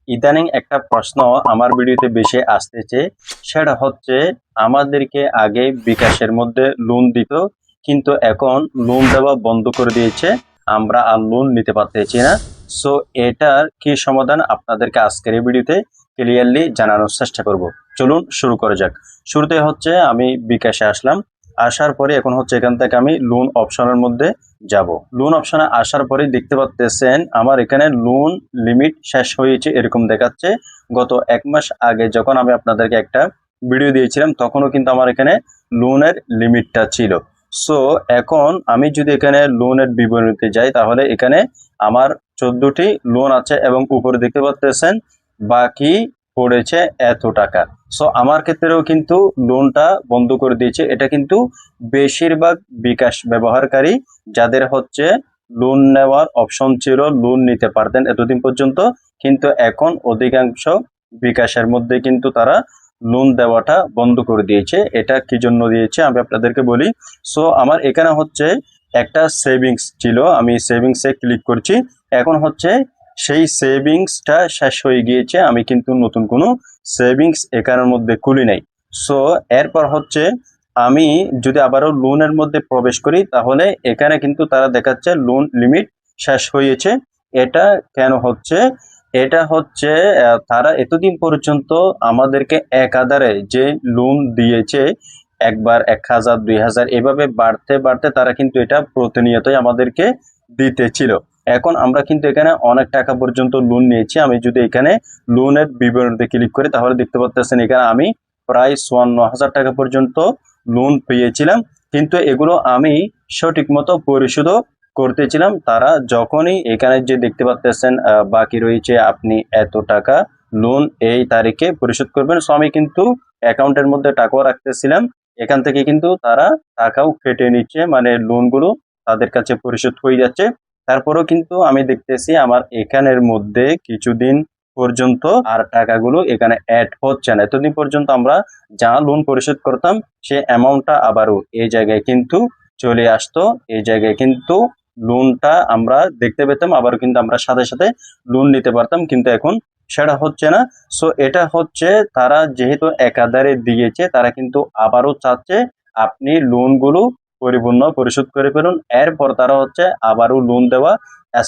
ইদানিং একটা প্রশ্ন আমার ভিডিওতে বেশি আসতেছে, সেটা হচ্ছে আমাদেরকে আগে বিকাশের মধ্যে লোন দিত, কিন্তু এখন লোন দেওয়া বন্ধ করে দিয়েছে, আমরা আর লোন নিতে পারতেছি না। সো এটার কি সমাধান আপনাদেরকে আজকের এই ভিডিওতে ক্লিয়ারলি জানানোর চেষ্টা করব। চলুন শুরু করা যাক। শুরুতে হচ্ছে আমি বিকাশে আসলাম, আসার পরে এখন হচ্ছে এখান থেকে আমি লোন অপশনের মধ্যে যাব। লোন অপশনে আসার পরে দেখতে পাচ্ছেন আমার এখানে লোন লিমিট শেষ হয়েছে এরকম দেখাচ্ছে। গত 1 মাস আগে যখন আমি আপনাদেরকে একটা ভিডিও দিয়েছিলাম তখনও কিন্তু আমার এখানে লোনের লিমিটটা ছিল। সো এখন আমি যদি এখানে লোনের বিবরণীতে যাই তাহলে এখানে আমার 14টি লোন আছে এবং উপরে দেখতে পাচ্ছেন বাকি পড়েছে এত টাকা। সো আমার ক্ষেত্রেও কিন্তু লোনটা বন্ধ করে দিয়েছে। এটা কিন্তু বেশিরভাগ বিকাশ ব্যবহারকারী যাদের হচ্ছে লোন নেওয়ার অপশন ছিল, লোন নিতে পারতেন এতদিন পর্যন্ত, কিন্তু এখন অধিকাংশ বিকাশের মধ্যে কিন্তু তারা লোন দেওয়াটা বন্ধ করে দিয়েছে। এটা কি জন্য দিয়েছে আমি আপনাদেরকে বলি। সো আমার এখানে হচ্ছে একটা সেভিংস ছিল, আমি সেভিংসে ক্লিক করছি। এখন হচ্ছে সেই সেভিংসটা শেষ হয়ে গিয়েছে, আমি কিন্তু নতুন কোনো সেভিংস এখানের মধ্যে খুলি নাই। সো এরপর হচ্ছে আমি যদি আবারও লোনের মধ্যে প্রবেশ করি তাহলে এখানে কিন্তু তারা দেখাচ্ছে লোন লিমিট শেষ হয়েছে। এটা কেন হচ্ছে? এটা হচ্ছে তারা এতদিন পর্যন্ত আমাদেরকে একাধারে যে লোন দিয়েছে, একবার 1,000 2,000 এভাবে বাড়তে বাড়তে তারা কিন্তু এটা প্রতিনিয়তই আমাদেরকে দিতেছিল। এখন আমরা কিন্তু এখানে অনেক টাকা পর্যন্ত লোন নিয়েছি। আমি যদি এখানে লোনের বিবরণীতে ক্লিক করি তাহলে দেখতে পাচ্ছেন এখানে আমি প্রায় 54,000 টাকা পর্যন্ত লোন পেয়েছিলাম, কিন্তু এগুলো আমি সঠিক মতো পরিশোধও করতেছিলাম। তারা যখনই এখানে যে দেখতে পাচ্ছেন বাকি রয়েছে আপনি এত টাকা লোন এই তারিখে পরিশোধ করবেন, সো আমি কিন্তু অ্যাকাউন্টের মধ্যে টাকাও রাখতেছিলাম, এখান থেকে কিন্তু তারা টাকাও কেটে নিচ্ছে, মানে লোনগুলো তাদের কাছে পরিশোধ হয়ে যাচ্ছে। তারপরেও কিন্তু আমি দেখতেছি আমার এখানের মধ্যে কিছুদিন পর্যন্ত আর টাকাগুলো এখানে অ্যাড হচ্ছে না। এতদিন পর্যন্ত আমরা যা লোন পরিশোধ করতাম সে অ্যামাউন্টটা আবারও এই জায়গায় কিন্তু চলে আসতো, এই জায়গায় কিন্তু লোনটা আমরা দেখতে পেতাম, আবারও কিন্তু আমরা সাথে সাথে লোন নিতে পারতাম, কিন্তু এখন সেটা হচ্ছে না। সো এটা হচ্ছে তারা যেহেতু একাধারে দিয়েছে, তারা কিন্তু আবারও চাচ্ছে আপনি লোনগুলো পরিপূর্ণ পরিশোধ করে ফেলুন, এরপর তারা হচ্ছে আবারও লোন দেওয়া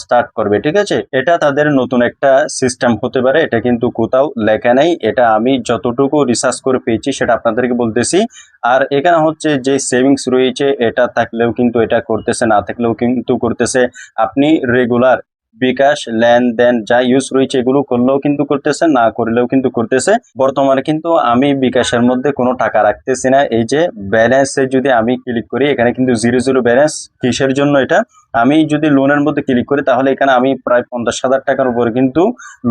স্টার্ট করবে। ঠিক আছে, এটা তাদের নতুন একটা সিস্টেম হতে পারে, এটা কিন্তু কোথাও লেখা নেই, এটা আমি যতটুকু রিসার্চ করে পেয়েছি সেটা আপনাদেরকে বলতেছি। আর এখানে হচ্ছে যে সেভিংস রয়েছে এটা থাকলেও কিন্তু এটা করতেছে, না থাকলেও কিন্তু করতেছে। আপনি রেগুলার বিকাশ লেনদেন যা ইউজ রয়েছে এগুলো করলেও কিন্তু করতেছে, না করলেও কিন্তু করতেছে। বর্তমানে কিন্তু আমি বিকাশের মধ্যে কোনো টাকা রাখতেছি না। এই যে ব্যালেন্সে যদি আমি ক্লিক করি এখানে কিন্তু 0 ব্যালেন্স। কিসের জন্য? এটা আমি যদি লোনের মধ্যে ক্লিক করি তাহলে এখানে আমি প্রায় 50,000 টাকার উপরে কিন্তু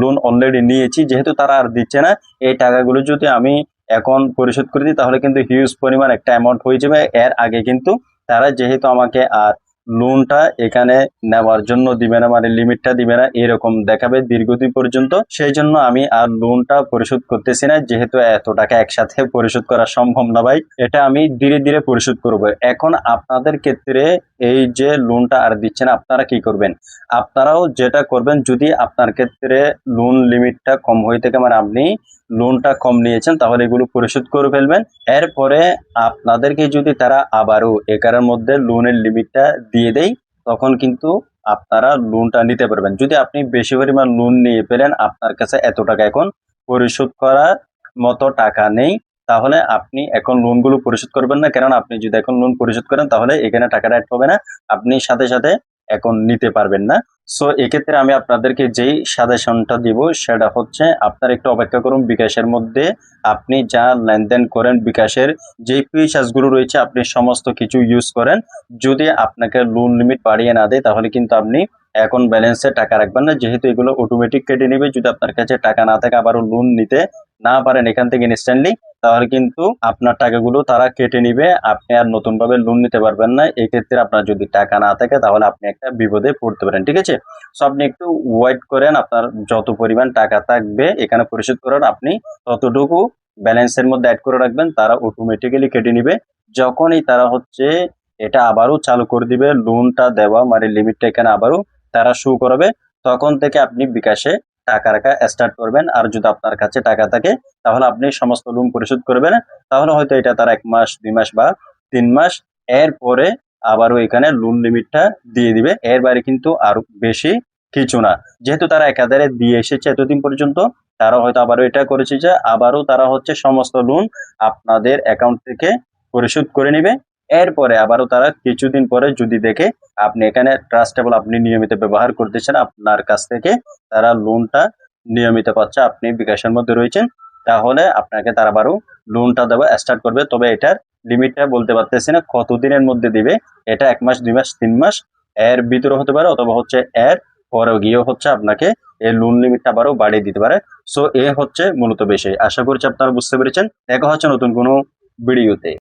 লোন অলরেডি নিয়েছি। যেহেতু তারা আর দিচ্ছে না, এই টাকাগুলো যদি আমি এখন পরিশোধ করে দিই তাহলে কিন্তু হিউজ পরিমাণ একটা অ্যামাউন্ট হয়ে যাবে। এর আগে কিন্তু তারা যেহেতু আমাকে আর লোনটা এখানে নেওয়ার জন্য দিবে না, মানে লিমিটটা দিবে না এরকম দেখাবে দীর্ঘদিন পর্যন্ত, সেই জন্য আমি আর লোনটা পরিশোধ করতেছি না। যেহেতু এত টাকা একসাথে পরিশোধ করা সম্ভব না ভাই, এটা আমি ধীরে ধীরে পরিশোধ করব। এখন আপনাদের ক্ষেত্রে এই যে লোনটা আর দিচ্ছে না আপনারা কি করবেন? আপনারাও যেটা করবেন, যদি আপনার ক্ষেত্রে লোন লিমিটটা কম হয়ে থাকে, মানে আপনি লোনটা কম নিয়েছেন, তাহলে এগুলো পরিশোধ করে ফেলবেন। এরপরে আপনাদেরকে যদি তারা আবারও একারের মধ্যে লোনের লিমিটটা দিয়ে দেয় তখন কিন্তু আপনারা লোনটা নিতে পারবেন। যদি আপনি বেশি পরিমাণ লোন নিয়ে ফেলেন, আপনার কাছে এত টাকা এখন পরিশোধ করার মতো টাকা নেই, তাহলে আপনি এখন লোনগুলো পরিশোধ করবেন না। কারণ আপনি যদি এখন লোন পরিশোধ করেন তাহলে এখানে টাকাটা অ্যাড হবে না, আপনি সাথে সাথে এখন নিতে পারবেন না। সো এক্ষেত্রে আমি আপনাদেরকে যেই সাজেশনটা দিব সেটা হচ্ছে আপনারা একটু অপেক্ষা করুন। বিকাশের মধ্যে আপনি যা লেনদেন করেন, বিকাশের যে ফিচার্সগুলো রয়েছে আপনি সমস্ত কিছু ইউজ করেন। যদি আপনাকে লোন লিমিট বাড়িয়ে না দেয় তাহলে কিন্তু আপনি এখন ব্যালেন্সে টাকা রাখবেন না, যেহেতু এগুলো অটোমেটিক কেটে নেবে। যদি আপনার কাছে টাকা না থাকে আবারও লোন নিতে না পারেন এখান থেকে ইনস্ট্যান্টলি, তাহলে কিন্তু আপনার টাকাগুলো তারা কেটে নিবে, আপনি আর নতুন ভাবে লোন নিতে পারবেন না। এক্ষেত্রে আপনার যদি টাকা না থাকে তাহলে আপনি একটা বিপদে পড়তে পারেন। ঠিক আছে, সো আপনি একটু ওয়েট করেন, আপনার যত পরিমাণ টাকা থাকবে এখানে পরিশোধ করার আপনি ততটুকু ব্যালেন্সের মধ্যে অ্যাড করে রাখবেন, তারা অটোমেটিক্যালি কেটে নিবে। যখনই তারা হচ্ছে এটা আবারও চালু করে দিবে, লোনটা দেওয়া মানে লিমিটটা এখানে আবারও তারা শো করবে, তখন থেকে আপনি বিকাশে টাকা রাখা স্টার্ট করবেন। আর যদি আপনার কাছে টাকা থাকে তাহলে আপনি সমস্ত লোন পরিশোধ করবেন। তাহলে হয়তো এটা তার 1 মাস 2 মাস বা 3 মাস, এরপরে আবারও এখানে লোন লিমিটটা দিয়ে দিবে। এর বাইরে কিন্তু আরো বেশি কিছু না। যেহেতু তারা একাধারে দিয়ে এসেছে এতদিন পর্যন্ত, তারা হয়তো আবারও এটা করেছে যে আবারও তারা হচ্ছে সমস্ত লোন আপনাদের অ্যাকাউন্ট থেকে পরিশোধ করে নিবে। এরপরে আবারও তারা কিছুদিন পরে যদি দেখে আপনি এখানে ট্রাস্টেবল, আপনি নিয়মিত ব্যবহার করতেছেন, আপনার কাছ থেকে তারা লোনটা নিয়মিত পাচ্ছে, আপনি বিকাশের মধ্যে রয়েছেন, তাহলে আপনাকে তারা আবারও লোনটা দেওয়া স্টার্ট করবে। তবে এটার লিমিটটা বলতে পারতেছি না কতদিনের মধ্যে দিবে। এটা 1 মাস 2 মাস 3 মাস এর ভিতরে হতে পারে, অথবা হচ্ছে এর পরেও গিয়েও হচ্ছে আপনাকে এই লোন লিমিটটা আবারও বাড়িয়ে দিতে পারে। সো এ হচ্ছে মূলত বিষয়। আশা করছি আপনারা বুঝতে পেরেছেন। দেখা হচ্ছে নতুন কোনো ভিডিওতে।